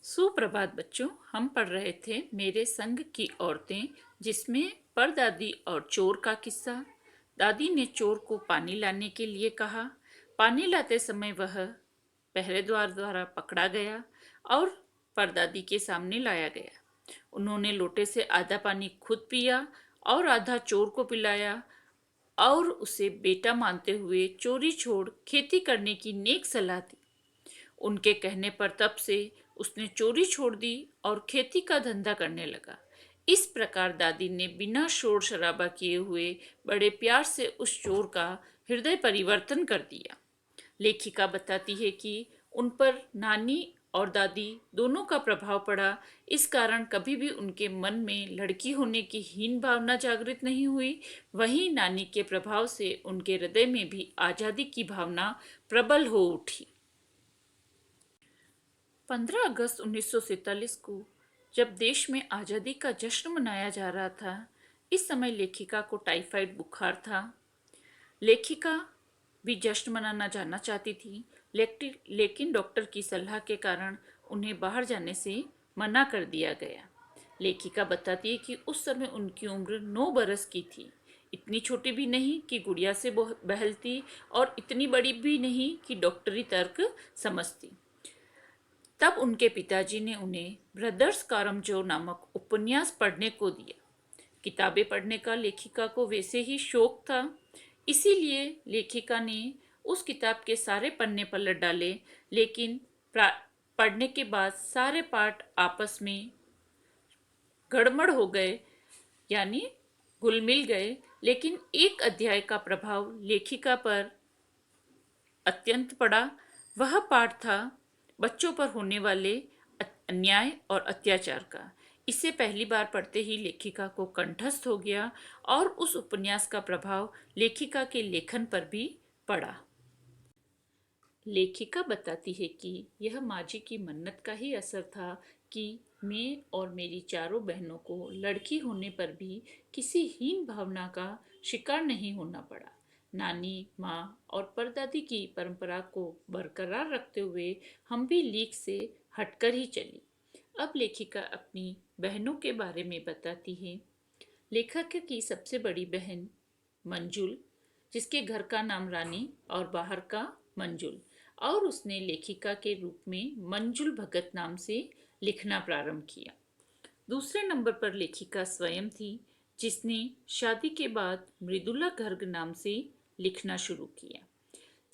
सुप्रभात बच्चों। हम पढ़ रहे थे मेरे संग की औरतें, जिसमें परदादी और चोर का किस्सा। दादी ने चोर को पानी लाने के लिए कहा। पानी लाते समय वह पहरेदार द्वारा पकड़ा गया और परदादी के सामने लाया गया। उन्होंने लोटे से आधा पानी खुद पिया और आधा चोर को पिलाया और उसे बेटा मानते हुए चोरी छोड़ खेती करने की नेक सलाह दी। उनके कहने पर तब से उसने चोरी छोड़ दी और खेती का धंधा करने लगा। इस प्रकार दादी ने बिना शोर शराबा किए हुए बड़े प्यार से उस चोर का हृदय परिवर्तन कर दिया। लेखिका बताती है कि उन पर नानी और दादी दोनों का प्रभाव पड़ा। इस कारण कभी भी उनके मन में लड़की होने की हीन भावना जागृत नहीं हुई। वहीं नानी के प्रभाव से उनके हृदय में भी आजादी की भावना प्रबल हो उठी। 15 अगस्त 1947 को जब देश में आज़ादी का जश्न मनाया जा रहा था, इस समय लेखिका को टाइफाइड बुखार था। लेखिका भी जश्न मनाना जाना चाहती थी, लेकिन डॉक्टर की सलाह के कारण उन्हें बाहर जाने से मना कर दिया गया। लेखिका बताती है कि उस समय उनकी उम्र 9 बरस की थी। इतनी छोटी भी नहीं कि गुड़िया से बहलती और इतनी बड़ी भी नहीं कि डॉक्टरी तर्क समझती। तब उनके पिताजी ने उन्हें ब्रदर्स कारामजोर नामक उपन्यास पढ़ने को दिया। किताबें पढ़ने का लेखिका को वैसे ही शौक था, इसीलिए लेखिका ने उस किताब के सारे पन्ने पलट डाले। लेकिन पढ़ने के बाद सारे पाठ आपस में गड़बड़ हो गए, यानी घुल मिल गए। लेकिन एक अध्याय का प्रभाव लेखिका पर अत्यंत पड़ा। वह पाठ था बच्चों पर होने वाले अन्याय और अत्याचार का। इसे पहली बार पढ़ते ही लेखिका को कंठस्थ हो गया और उस उपन्यास का प्रभाव लेखिका के लेखन पर भी पड़ा। लेखिका बताती है कि यह माँ जी की मन्नत का ही असर था कि मैं और मेरी चारों बहनों को लड़की होने पर भी किसी हीन भावना का शिकार नहीं होना पड़ा। नानी, माँ और परदादी की परंपरा को बरकरार रखते हुए हम भी लीक से हटकर ही चली। अब लेखिका अपनी बहनों के बारे में बताती है। लेखक की सबसे बड़ी बहन मंजुल, जिसके घर का नाम रानी और बाहर का मंजुल, और उसने लेखिका के रूप में मंजुल भगत नाम से लिखना प्रारंभ किया। दूसरे नंबर पर लेखिका स्वयं थी, जिसने शादी के बाद मृदुला गर्ग नाम से लिखना शुरू किया।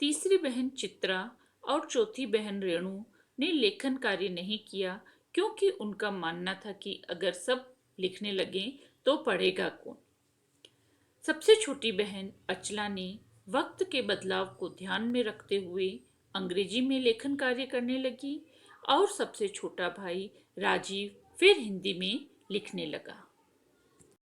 तीसरी बहन चित्रा और चौथी बहन रेणु ने लेखन कार्य नहीं किया, क्योंकि उनका मानना था कि अगर सब लिखने लगे तो पढ़ेगा कौन। सबसे छोटी बहन अचला ने वक्त के बदलाव को ध्यान में रखते हुए अंग्रेजी में लेखन कार्य करने लगी और सबसे छोटा भाई राजीव फिर हिंदी में लिखने लगा।